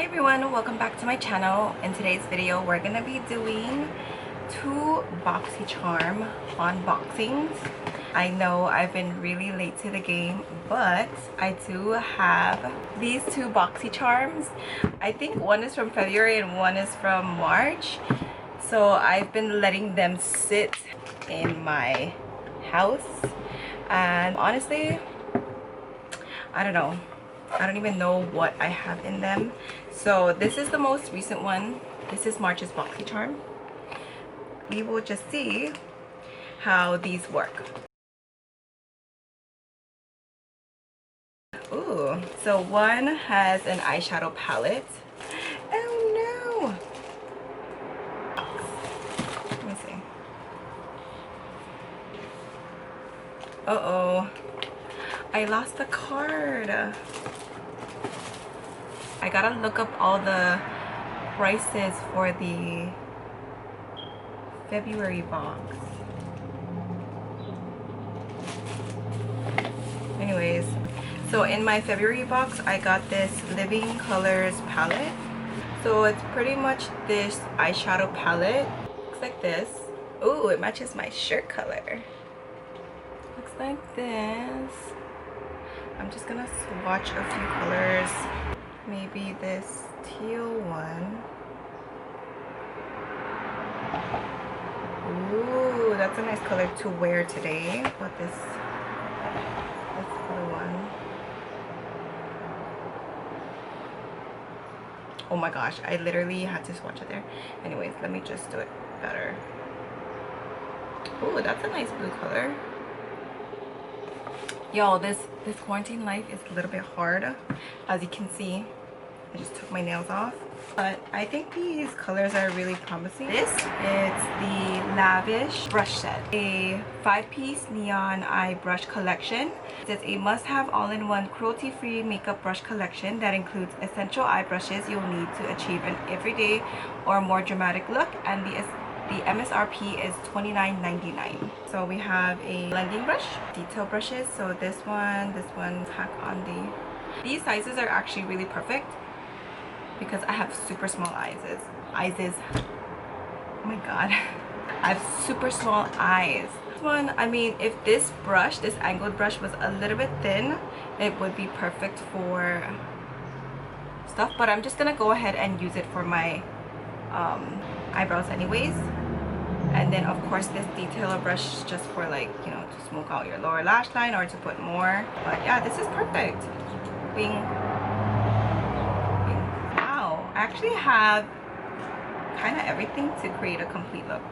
everyone, welcome back to my channel. In today's video we're gonna be doing 2 BoxyCharm unboxings. I know I've been really late to the game, but I do have these 2 BoxyCharms. I think one is from February and one is from March, so I've been letting them sit in my house, and honestly I don't even know what I have in them. So this is the most recent one. This is March's BoxyCharm. We will just see how these work. Ooh, so one has an eyeshadow palette. Oh no! Let me see. Uh-oh. I lost the card. I gotta look up all the prices for the February box. Anyways, so in my February box I got this Living Colors palette. So it's pretty much this eyeshadow palette. Looks like this. Ooh, it matches my shirt color. Looks like this. I'm just gonna swatch a few colors. Maybe this teal one. Ooh, that's a nice color to wear today. What this blue one. Oh my gosh, I literally had to swatch it there. Anyways, let me just do it better. Ooh, that's a nice blue color. Yo, this quarantine life is a little bit hard. As you can see, I just took my nails off, but I think these colors are really promising. This is the Lavish brush set, a 5-piece neon eye brush collection. It's a must-have all-in-one cruelty-free makeup brush collection that includes essential eye brushes you'll need to achieve an everyday or more dramatic look, and the MSRP is $29.99. So we have a blending brush, detail brushes. So this one, pack on these sizes are actually really perfect because I have super small eyes. Oh my god, I have super small eyes. This one, I mean, if this angled brush was a little bit thin, it would be perfect for stuff, but I'm just gonna go ahead and use it for my eyebrows anyways. And then of course this detailer brush just for, like, you know, to smoke out your lower lash line or to put more. But yeah, this is perfect. Bing. Bing. Wow, I actually have kind of everything to create a complete look.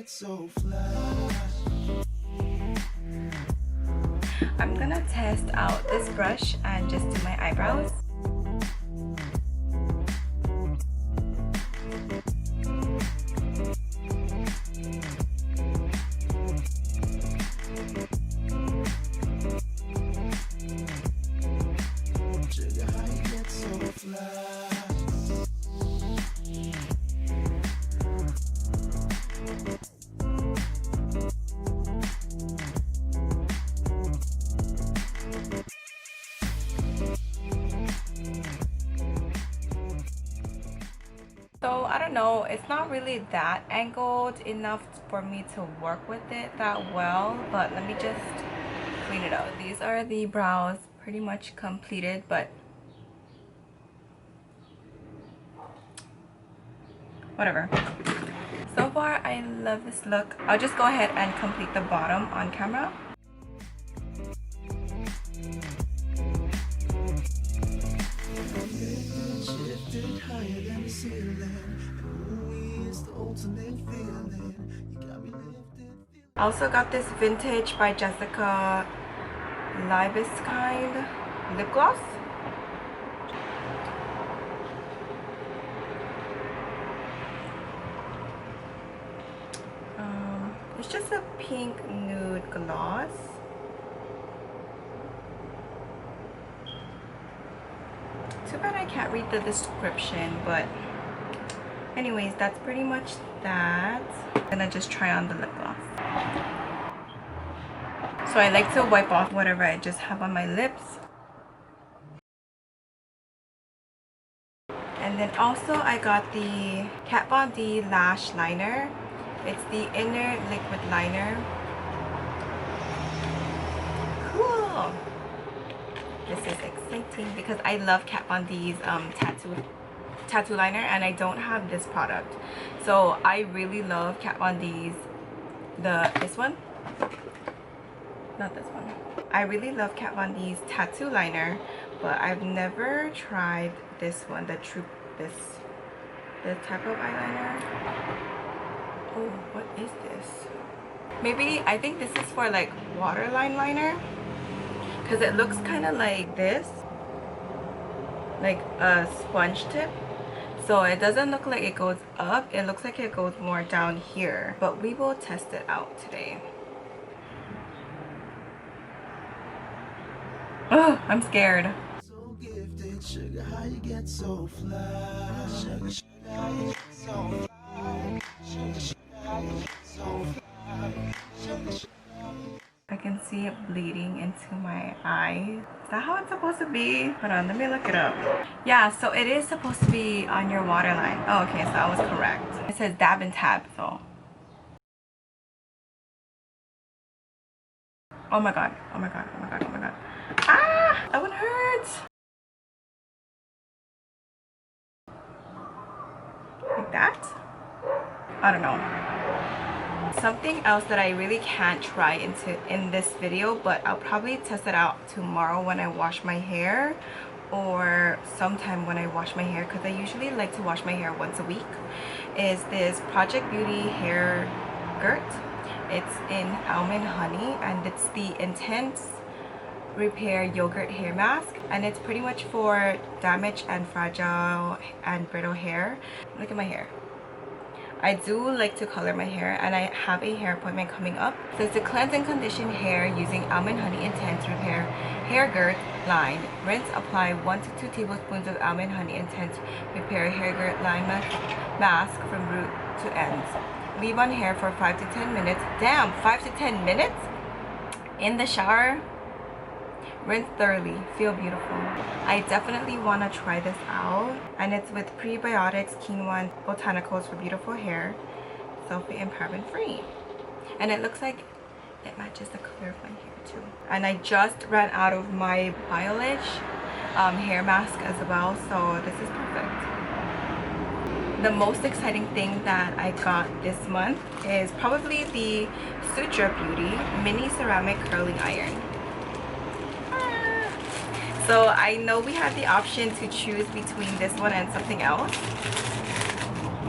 So flash. I'm gonna test out this brush and just do my eyebrows. Sugar, how you get so flash? So I don't know, it's not really that angled enough for me to work with it that well, but let me just clean it out. These are the brows pretty much completed, but whatever. So far I love this look. I'll just go ahead and complete the bottom on camera. Shifted higher than the ceiling. Ooh, it's the ultimate feeling. You got me lifted. I also got this vintage by Jessica Liebeskind lip gloss. It's just a pink nude gloss. Too bad I can't read the description, but anyways, that's pretty much that. I'm gonna just try on the lip gloss. So I like to wipe off whatever I just have on my lips. And then also I got the Kat Von D lash liner. It's the inner liquid liner. Cool. This is exciting because I love Kat Von D's tattoo liner, and I don't have this product. So I really love Kat Von D's this one. Not this one. I really love Kat Von D's tattoo liner, but I've never tried this one, this type of eyeliner. Oh, what is this? Maybe, I think this is for like waterline liner, because it looks kind of like this, like a sponge tip. So it doesn't look like it goes up, it looks like it goes more down here. But we will test it out today. Oh, I'm scared. So gifted, sugar, how you get so fly? Sugar, sugar, how you get so fly? Sugar, sugar, how you get so fly? Sugar, sugar. I can see it bleeding into my eye. Is that how it's supposed to be? Hold on, let me look it up. Yeah, so it is supposed to be on your waterline. Oh, okay, so I was correct. It says dab and tab, so. Oh my god, oh my god, oh my god, oh my god. Ah, that one hurts. Like that? I don't know. Something else that I really can't try in this video, but I'll probably test it out tomorrow when I wash my hair, or sometime when I wash my hair, because I usually like to wash my hair once a week, is this Project Beauty Hairgurt. It's in Almond Honey, and it's the Intense Repair Yogurt Hair Mask, and it's pretty much for damaged and fragile and brittle hair. Look at my hair. I do like to color my hair, and I have a hair appointment coming up. So it's to cleanse and condition hair using Almond Honey Intense Repair Hairgurt line. Rinse, apply 1 to 2 tablespoons of Almond Honey Intense Repair Hairgurt line mask from root to ends. Leave on hair for 5 to 10 minutes. Damn, 5 to 10 minutes? In the shower. Rinse thoroughly. Feel beautiful. I definitely want to try this out. And it's with prebiotics, quinoa, and botanicals for beautiful hair. Sulfate and paraben free. And it looks like it matches the color of my hair too. And I just ran out of my BioLish hair mask as well. So this is perfect. The most exciting thing that I got this month is probably the Sutra Beauty Mini Ceramic Curling Iron. So I know we had the option to choose between this one and something else,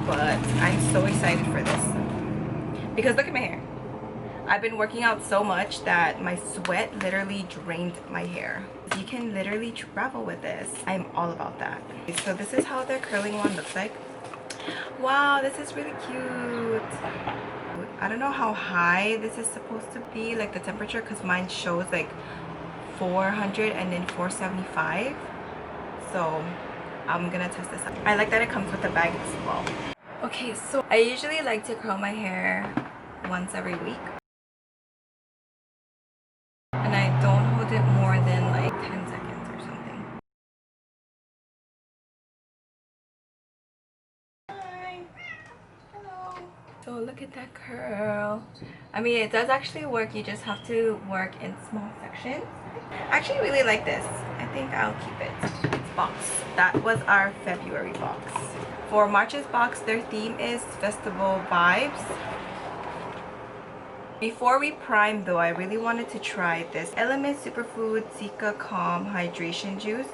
but I'm so excited for this because look at my hair. I've been working out so much that my sweat literally drained my hair. You can literally travel with this. I'm all about that. So this is how their curling one looks like. Wow, this is really cute. I don't know how high this is supposed to be, like the temperature, because mine shows like 400 and then 475. So I'm gonna test this out. I like that it comes with a bag as well. Okay, so I usually like to curl my hair once every week, and I don't hold it more than like 10 seconds or something. Look at that curl. I mean, it does actually work. You just have to work in small sections. I actually really like this. I think I'll keep it. It's box. That was our February box. For March's box, their theme is Festival Vibes. Before we prime though, I really wanted to try this Element Superfood Zika Calm Hydration Juice.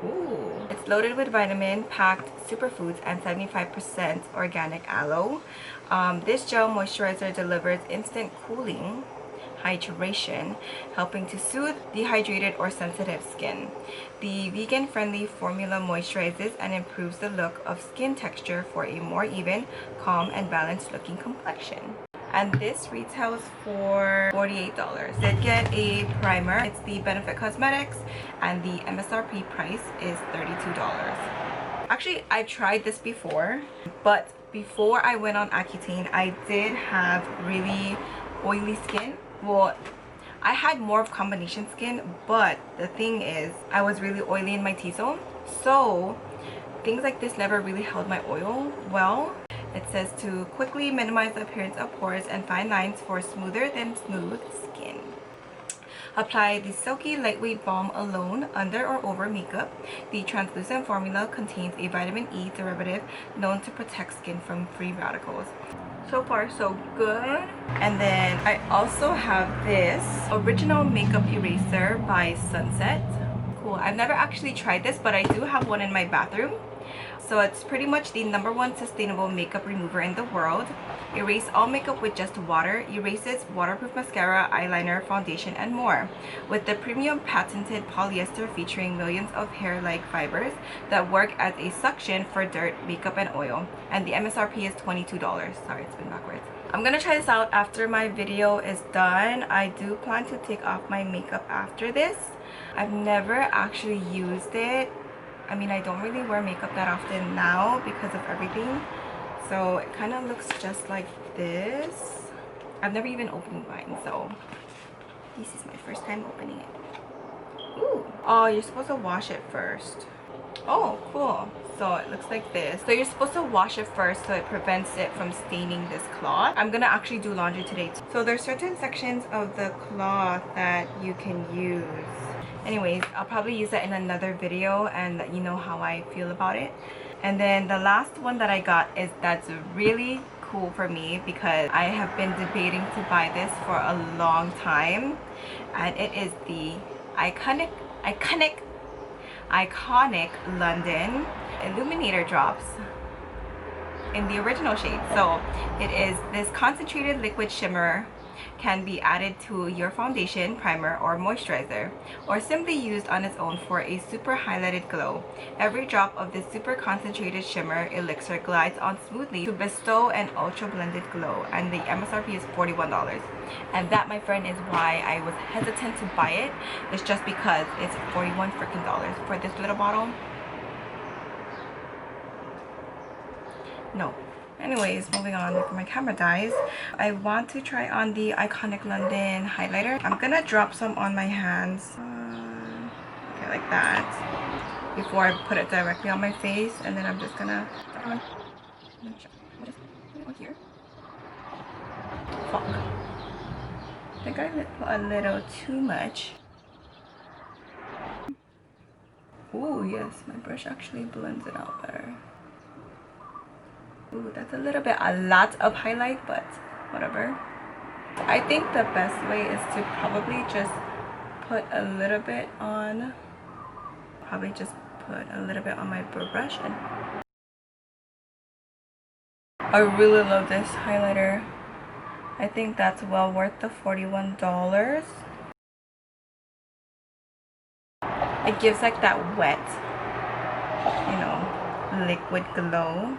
Ooh. It's loaded with vitamin-packed superfoods and 75% organic aloe. This gel moisturizer delivers instant cooling hydration, helping to soothe dehydrated or sensitive skin. The vegan-friendly formula moisturizes and improves the look of skin texture for a more even, calm, and balanced looking complexion. And this retails for $48. Did get a primer. It's the Benefit Cosmetics and the MSRP price is $32. Actually, I've tried this before, but before I went on Accutane, I did have really oily skin. Well, I had more of combination skin, but the thing is, I was really oily in my T-zone. So things like this never really held my oil well. It says to quickly minimize the appearance of pores and fine lines for smoother than smooth skin. Apply the silky lightweight balm alone, under or over makeup. The translucent formula contains a vitamin E derivative known to protect skin from free radicals. So far so good. And then I also have this original makeup eraser by Sunset. Cool. I've never actually tried this, but I do have one in my bathroom. So it's pretty much the #1 sustainable makeup remover in the world. Erase all makeup with just water. Erases waterproof mascara, eyeliner, foundation, and more. With the premium patented polyester featuring millions of hair-like fibers that work as a suction for dirt, makeup, and oil. And the MSRP is $22. Sorry, it's been backwards. I'm gonna try this out after my video is done. I do plan to take off my makeup after this. I've never actually used it. I mean, I don't really wear makeup that often now because of everything. So it kind of looks just like this. I've never even opened mine, so this is my first time opening it. Ooh. Oh, you're supposed to wash it first. Oh, cool. So it looks like this. So you're supposed to wash it first so it prevents it from staining this cloth. I'm gonna actually do laundry today too. So there's certain sections of the cloth that you can use. Anyways, I'll probably use that in another video and let you know how I feel about it. And then the last one that I got is that's really cool for me because I have been debating to buy this for a long time, and it is the iconic London Illuminator Drops in the original shade. So it is this concentrated liquid shimmer, can be added to your foundation, primer, or moisturizer, or simply used on its own for a super highlighted glow. Every drop of this super concentrated shimmer elixir glides on smoothly to bestow an ultra blended glow, and the MSRP is $41. And that, my friend, is why I was hesitant to buy it. It's just because it's $41 freaking dollars for this little bottle. No. Anyways, moving on before my camera dies, I want to try on the Iconic London highlighter. I'm gonna drop some on my hands, okay, like that, before I put it directly on my face, and then I'm just gonna here. Fuck. I think I put a little too much. Ooh, yes, my brush actually blends it out better. Ooh, that's a lot of highlight, but whatever. I think the best way is to probably just put a little bit on, my brush. And I really love this highlighter. I think that's well worth the $41. It gives like that wet, you know, liquid glow.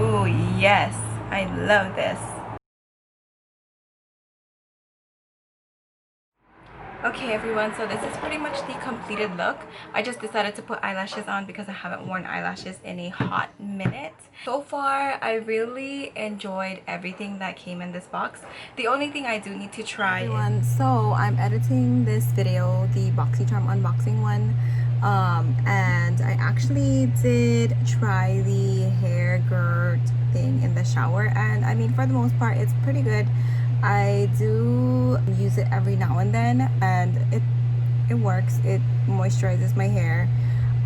Ooh, yes, I love this. Okay everyone, so this is pretty much the completed look. I just decided to put eyelashes on because I haven't worn eyelashes in a hot minute. So far, I really enjoyed everything that came in this box. The only thing I do need to try everyone, so I'm editing this video, the BoxyCharm unboxing one, And I actually did try the Hairgurt thing in the shower, and I mean, for the most part it's pretty good. I do use it every now and then, and it works. It moisturizes my hair.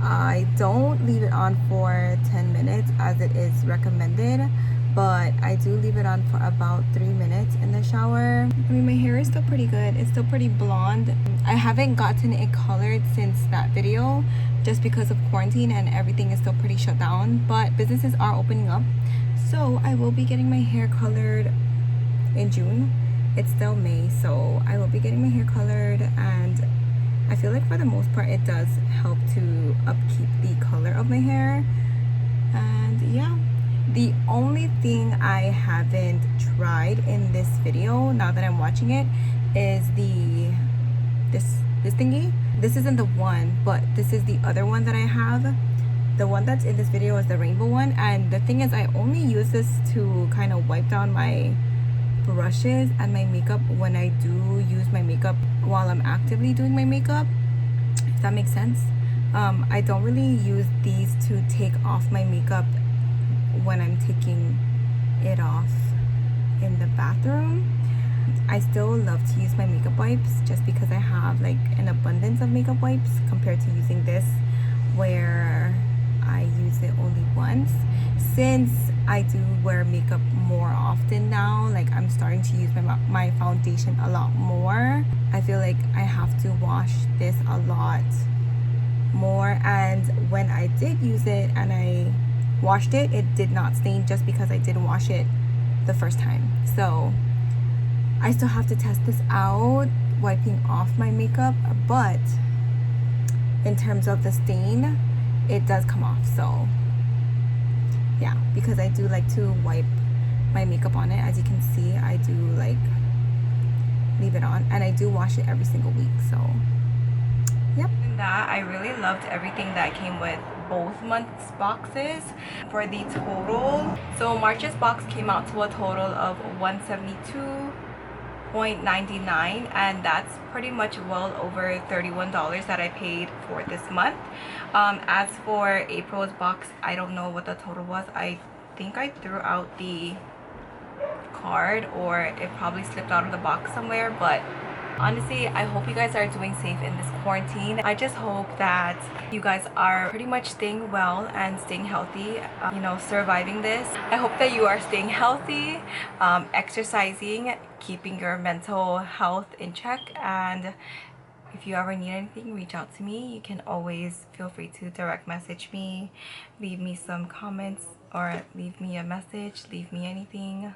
I don't leave it on for 10 minutes as it is recommended, but I do leave it on for about 3 minutes in the shower. I mean, my hair is still pretty good. It's still pretty blonde. I haven't gotten it colored since that video just because of quarantine and everything is still pretty shut down, but businesses are opening up, so I will be getting my hair colored in June. It's still May, so I will be getting my hair colored, and I feel like for the most part it does help to upkeep the color of my hair. And yeah, the only thing I haven't tried in this video, now that I'm watching it, is this thingy. This isn't the one, but this is the other one that I have. The one that's in this video is the rainbow one, and the thing is, I only use this to kind of wipe down my brushes and my makeup when I do use my makeup while I'm actively doing my makeup, if that makes sense. I don't really use these to take off my makeup when I'm taking it off in the bathroom. I still love to use my makeup wipes just because I have like an abundance of makeup wipes compared to using this where I use it only once. Since I do wear makeup more often now, like I'm starting to use my foundation a lot more, I feel like I have to wash this a lot more. And when I did use it and I washed it, it did not stain just because I did wash it the first time. So I still have to test this out, wiping off my makeup, but in terms of the stain, it does come off. So yeah, because I do like to wipe my makeup on it. As you can see, I do like leave it on, and I do wash it every single week. So yep. That I really loved everything that came with both months boxes. For the total, so March's box came out to a total of $172.99, and that's pretty much well over $31 that I paid for this month. As for April's box, I don't know what the total was. I think I threw out the card, or it probably slipped out of the box somewhere, but honestly, I hope you guys are doing safe in this quarantine. I just hope that you guys are pretty much staying well and staying healthy, you know, surviving this. I hope that you are staying healthy, exercising, keeping your mental health in check, and if you ever need anything, reach out to me. You can always feel free to direct message me, leave me some comments, or leave me a message, leave me anything.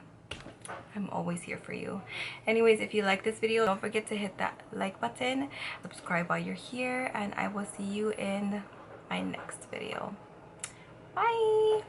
I'm always here for you. Anyways, if you like this video, don't forget to hit that like button, subscribe while you're here, and I will see you in my next video. Bye!